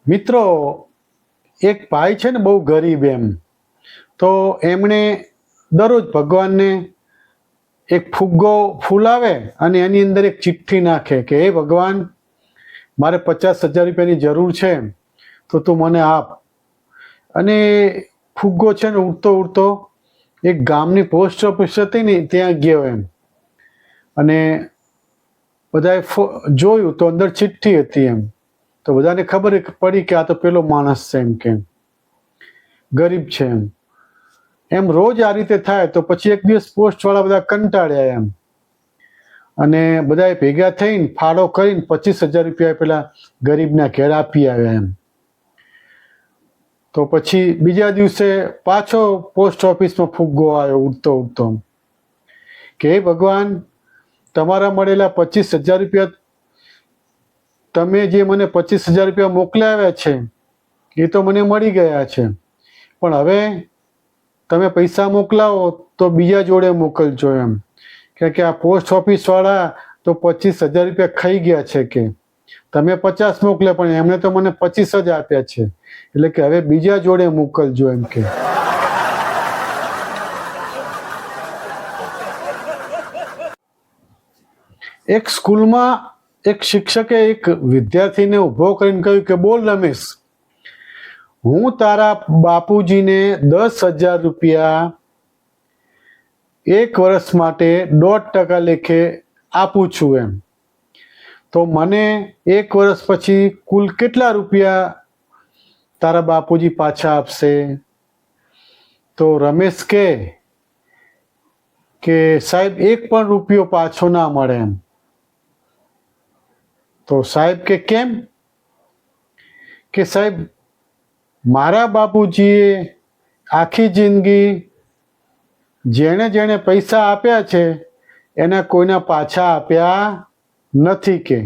મિત્રો, એક ભાઈ છે ને, બહુ ગરીબ એમ. તો એમણે દરરોજ ભગવાનને એક ફુગ્ગો ફૂલાવે અને એની અંદર એક ચિઠ્ઠી નાખે કે હે ભગવાન, મારે 50,000 રૂપિયાની જરૂર છે, તો તું મને આપ. અને ફુગ્ગો છે ને ઉડતો ઉડતો એક ગામની પોસ્ટ ઓફિસ હતી ને ત્યાં ગયો એમ. અને બધાએ જોયું તો અંદર ચિઠ્ઠી હતી એમ. તો બધાને ખબર પડી કે આ તો પેલો માણસ છે એમ, કે ગરીબ છે એમ રોજ આ રીતે થાય. તો પછી એક દિવસ પોસ્ટવાળા બધા કંટાળ્યા એમ, અને બધાએ ભેગા થઈને ફાળો કરીને 25,000 રૂપિયા પેલા ગરીબના ઘેર આપી આવ્યા એમ. તો પછી બીજા દિવસે પાછો પોસ્ટ ઓફિસમાં ફુગ્ગો આવ્યો ઉડતો ઉડતો કે હે ભગવાન, તમારા મળેલા 25,000 રૂપિયા, તમે જે મને 25,000 રૂપિયા મોકલાવ્યા છે એ તો મને મળી ગયા છે, પણ હવે તમે પૈસા મોકલાવો તો બીજા જોડે મોકલજો એમ. કે આ પોસ્ટ ઓફિસવાળા તો 25,000 રૂપિયા ખાઈ ગયા છે, કે તમે 50 મોકલે પણ એમણે તો મને 25 જ આપ્યા છે, એટલે કે હવે બીજા જોડે મોકલજો એમ. કે એક સ્કૂલમાં એક શિક્ષકે એક વિદ્યાર્થીને ઊભો કરીને કહ્યું કે બોલ રમેશ, હું તારા બાપુજીને 10,000 રૂપિયા 1 વર્ષ માટે 1.5% લેખે આપું છું એમ. તો મને 1 વર્ષ પછી કુલ કેટલા રૂપિયા તારા બાપુજી પાછા આપશે? તો રમેશ કે સાહેબ 1 પણ રૂપિયો પાછો ના મળે એમ. તો સાહેબ કે કેમ? કે સાહેબ, મારા બાપુજીએ આખી જિંદગી જેણે જેણે પૈસા આપ્યા છે એના કોઈના પાછા આપ્યા નથી. કે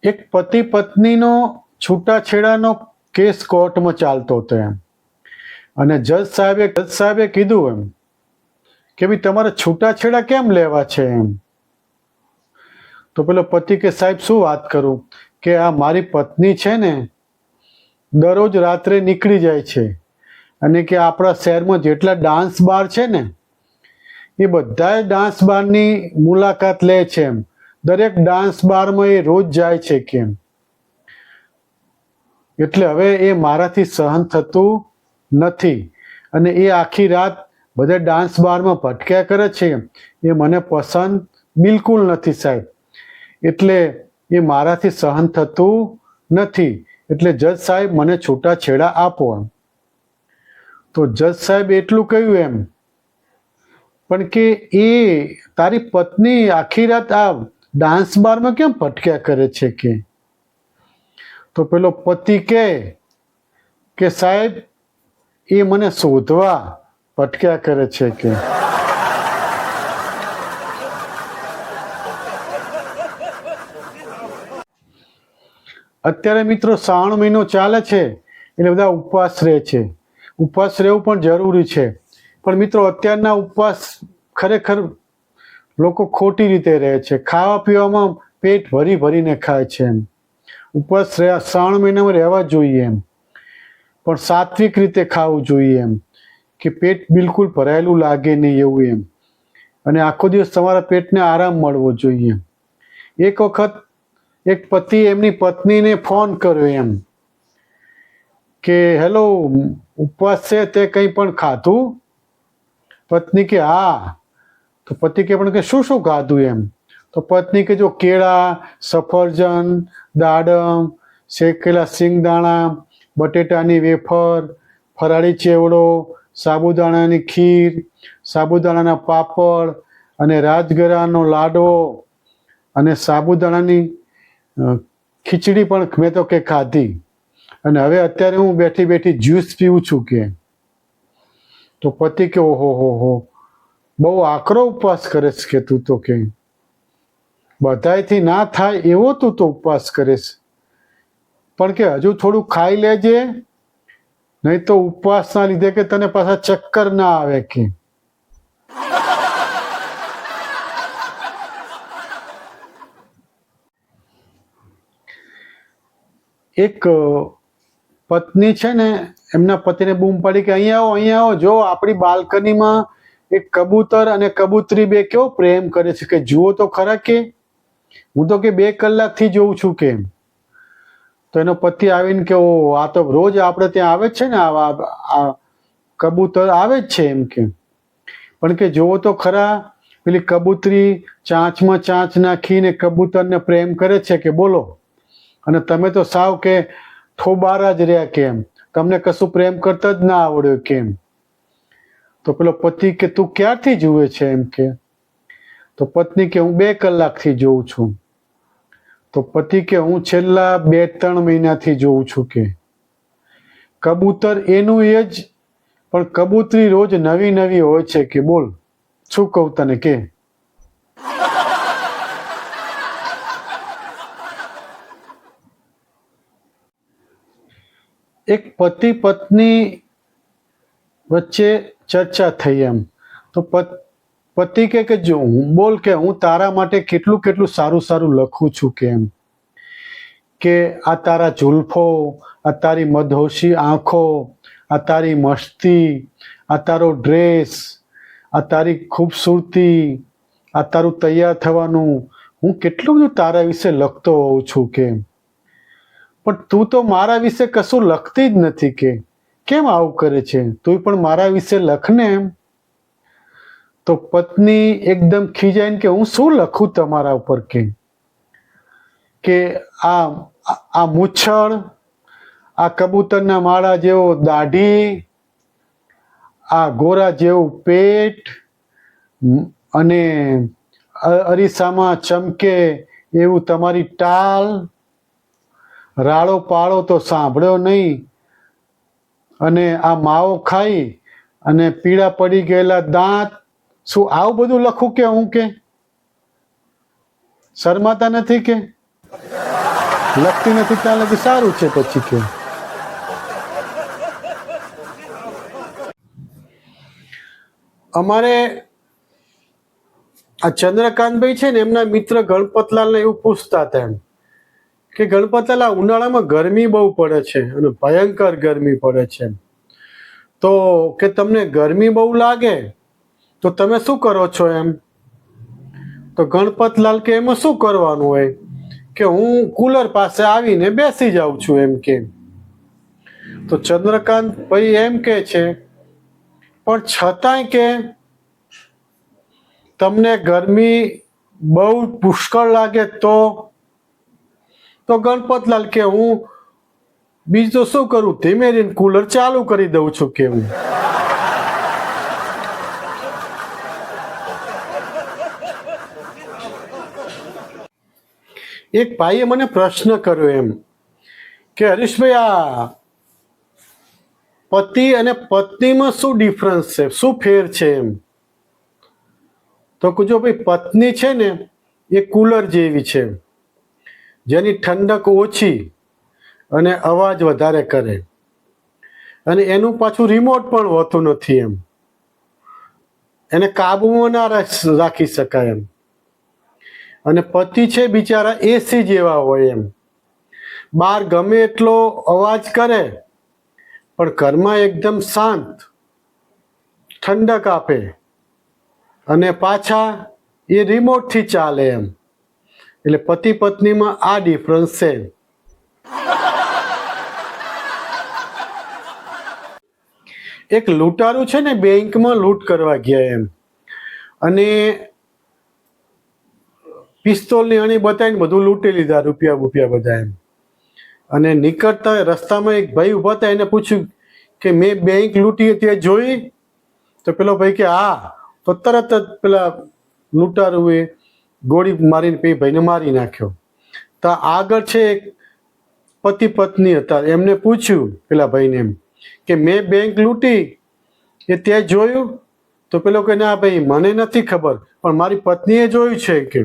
એક પતિ પત્નીનો છૂટાછેડાનો કેસ કોર્ટમાં ચાલતો હતો એમ. અને જજ સાહેબે કીધું એમ કે ભાઈ તમારે છૂટાછેડા કેમ લેવા છે એમ. તો પેલો પતિ કે સાહેબ શું વાત કરું, કે આ મારી પત્ની છે ને દરરોજ રાત્રે નીકળી જાય છે અને કે આપણા શહેરમાં જેટલા ડાન્સ બાર છે ને એ બધાય ડાન્સ બારની મુલાકાત લે છે એમ. દરેક ડાન્સ બારમાં એ રોજ જાય છે કેમ. એટલે હવે એ મારાથી સહન થતું નથી અને એ આખી રાત બધા ડાન્સ બારમાં ભટક્યા કરે છે, એ મને પસંદ બિલકુલ નથી સાહેબ. એટલે એ મારાથી સહન થતું નથી, એટલે જજ સાહેબ મને છૂટાછેડા આપો એમ. તો જજ સાહેબ એટલું કહ્યું એમ, પણ કે એ તારી પત્ની આખી રાત આ ડાન્સ બારમાં કેમ ભટક્યા કરે છે? કે તો પેલો પતિ કે સાહેબ એ મને શોધવા ભટક્યા કરે છે. કે અત્યારે મિત્રો શ્રાવણ મહિનો ચાલે છે એટલે બધા ઉપવાસ રહે છે. ઉપવાસ રહેવું પણ જરૂરી છે, પણ મિત્રો અત્યારના ઉપવાસ ખરેખર લોકો ખોટી રીતે રહે છે. ખાવા પીવામાં પેટ ભરી ભરીને ખાય છે એમ. ઉપવાસ શ્રાવણ મહિનામાં રહેવા જોઈએ એમ, પણ સાત્વિક રીતે ખાવું જોઈએ એમ, કે પેટ બિલકુલ ભરાયેલું લાગે નહીં એવું એમ. અને આખો દિવસ તમારા પેટને આરામ મળવો જોઈએ. એક વખત એક પતિ એમની પત્નીને ફોન કર્યો એમ કે હેલો, ઉપવાસ છે તે કંઈ પણ ખાધું? પત્ની કે હા. તો પતિ કે પણ કે શું શું ખાધું એમ. તો પત્ની કે જો કેળા, સફરજન, દાડમ, શેકેલા સિંગદાણા, બટેટાની વેફર, ફરાળી ચેવડો, સાબુદાણાની ખીર, સાબુદાણાના પાપડ અને રાજગરાનો લાડવો અને સાબુદાણાની ખીચડી પણ મેં તો કે ખાધી. અને હવે અત્યારે હું બેઠી બેઠી જ્યુસ પીવું છું. કે તો પતિ કે ઓહો હો, બહુ આકરો ઉપવાસ કરે છે કે તું તો, કે બધાયથી ના થાય એવો તું તો ઉપવાસ કરે છે, પણ કે હજુ થોડું ખાઈ લેજે, નહીં તો ઉપવાસના લીધે કે તને પાછા ચક્કર ના આવે. કે એક પત્ની છે ને એમના પતિને બૂમ પાડી કે અહીંયા આવો, જો આપણી બાલ્કનીમાં એક કબૂતર અને કબૂતરી બે કેવો પ્રેમ કરે છે, કે જુઓ તો ખરા, કે હું તો કે 2 કલાકથી જોઉં છું કે. તો એનો પતિ આવીને કે ઓ આ તો રોજ આપણે ત્યાં આવે જ છે ને, આ કબૂતર આવે જ છે એમ કે. પણ કે જુઓ તો ખરા, પેલી કબૂતરી ચાંચમાં ચાંચ નાખીને કબૂતરને પ્રેમ કરે છે કે બોલો, અને તમે તો સાવ કે થોબારા જ રહ્યા કેમ, તમને કશું પ્રેમ કરતા જ ના આવડ્યું કેમ. તો પેલો પતિ કે તું ક્યારથી જુએ છે એમ કે. તો પત્ની કે હું 2 કલાકથી જોઉં છું. તો પતિ કે હું છેલ્લા 2-3 મહિનાથી જોઉં છું કે. કબૂતર એનું એ જ, પણ કબૂતરી રોજ નવી નવી હોય છે કે બોલ, શું કહું તને કે. એક પતિ પત્ની વચ્ચે ચર્ચા થઈ એમ. તો પતિ કે જો હું બોલ કે હું તારા માટે કેટલું કેટલું સારું સારું લખું છું કે એમ, કે આ તારા જુલ્ફો, આ તારી મધોશી આંખો, આ તારી મસ્તી, આ તારો ડ્રેસ, આ તારી ખૂબસૂરતી, આ તારું તૈયાર થવાનું, હું કેટલું બધું તારા વિશે લખતો હોઉં છું કે. પણ તું તો મારા વિશે કશું લખતી જ નથી કે, કેમ આવું કરે છે, તું પણ મારા વિશે લખને એમ. તો પત્ની એકદમ ખીજાઈને કે હું શું લખું તમારા ઉપર કે આ મૂછળ, આ કબૂતરના માળા જેવો દાઢી, આ ગોરા જેવું પેટ, અને અરીસામાં ચમકે એવું તમારી ટાલ, રાળો પાળો તો સાંભળ્યો નહીં, અને આ માવો ખાઈ અને પીળા પડી ગયેલા દાંત, શું આવું બધું લખું કે હું કે. શરમાતા નથી કે, લખતી નથી ત્યાં લગી સારું છે પછી કે. અમારે આ ચંદ્રકાંતભાઈ છે ને એમના મિત્ર ગણપતલાલને એવું પૂછતા હતા એમ કે ગણપતલાલ આ ઉનાળામાં ગરમી બહુ પડે છે અને ભયંકર ગરમી પડે છે, તો કે તમને ગરમી બહુ લાગે તો તમે શું કરો છો એમ. તો ગણપતલાલ કે એમાં શું કરવાનું હોય, કે હું કુલર પાસે આવીને બેસી જાઉં છું એમ કે. તો ચંદ્રકાંત ભાઈ એમ કે છે પણ છતાંય કે તમને ગરમી બહુ પુષ્કળ લાગે તો ગણપતલાલ કે હું બીજું તો શું કરું, ધીમે ધીમે કુલર ચાલુ કરી દઉં છું કે હું. એક ભાઈએ મને પ્રશ્ન કર્યો એમ કે હરીશભાઈ આ પતિ અને પત્નીમાં શું ડિફરન્સ છે, શું ફેર છે એમ. તો જો ભાઈ પત્ની છે ને એ કુલર જેવી છે, જેની ઠંડક ઓછી અને અવાજ વધારે કરે, અને એનું પાછું રિમોટ પણ હોતું નથી એમ, એને કાબુમાં ના રાખી શકાય એમ. અને પતિ છે બિચારા એસી જેવા હોય એમ, બહાર ગમે એટલો અવાજ કરે પણ ઘરમાં એકદમ શાંત ઠંડક આપે, અને પાછા એ રિમોટથી ચાલે એમ. એટલે પતિ પત્નીમાં આ ડિફરન્સ છે. એક લૂંટારું છે ને બેંકમાં લૂંટ કરવા ગયા એમ, અને પિસ્તોલની અણી બતાવીને બધું લૂંટી લીધા, રૂપિયા બધા એમ. અને નીકળતા રસ્તામાં એક ભાઈ ઊભા હતા, એને પૂછ્યું કે મેં બેંક લૂંટી તે જોઈ. તો પેલો ભાઈ કે હા. તો તરત જ પેલા લૂંટારુએ ગોળી મારીને પેલી ભાઈને મારી નાખ્યો. તો આગળ છે એક પતિ પત્ની હતા, એમને પૂછ્યું પેલા ભાઈને એમ કે મેં બેંક લૂંટી એ તે જોયું. તો પેલો કે ના ભાઈ મને નથી ખબર, પણ મારી પત્નીએ જોયું છે કે.